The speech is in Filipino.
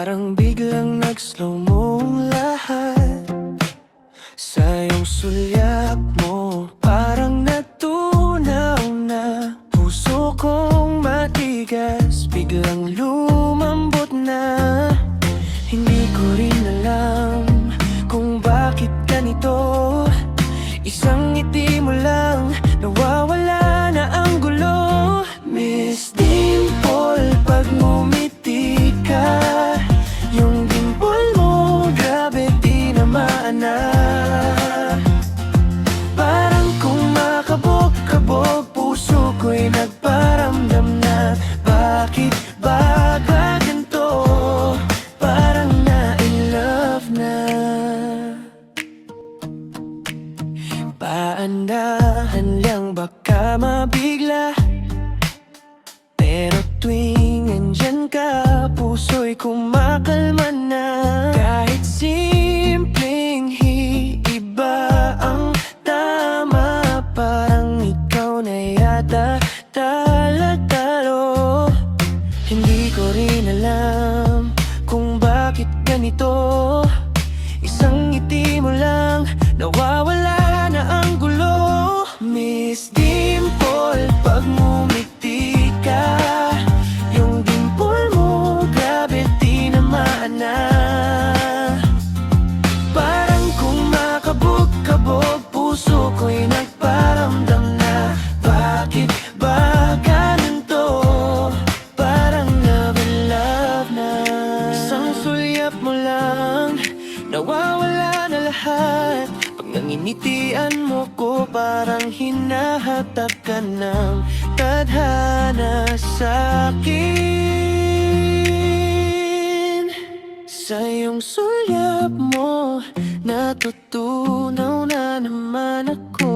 Parang biglang nag-slow mo'ng lahat sa iyong sulyap mo. Parang natunaw na puso kong matigas, biglang lumambot na. Hindi ko rin alam kung bakit ganito. Isang ngiti mo lang, nawawala na ang gulo. Miss Dimple, pag ngumiti ka, yung dimple mo, grabe tinamaan na. Parang kumakabog-kabog, puso ko'y nagparamdam na. Bakit ba ganito? Parang na-in-love na. Paandahan lang baka mabigla, pero tuwing andyan ka, puso'y kumakalma na. Kahit simpleng iba ang tama, parang ikaw na yata talatalo. Hindi ko rin alam kung bakit ganito. Isang ngiti mo lang, nawawala na ang gulo. Miss Dimple, pag ngumiti ka, yung dimple mo, grabe tinamaan na. Parang kumakabog-kabog, puso ko'y nagparamdam na. Bakit ba ganito? Parang love and love na. Isang sulyap mo lang, nawawala na lahat. Pag nanginitian mo ko, parang hinahatak ka ng tadhana sa'kin. Sa iyong sulyap mo, natutunaw na naman ako.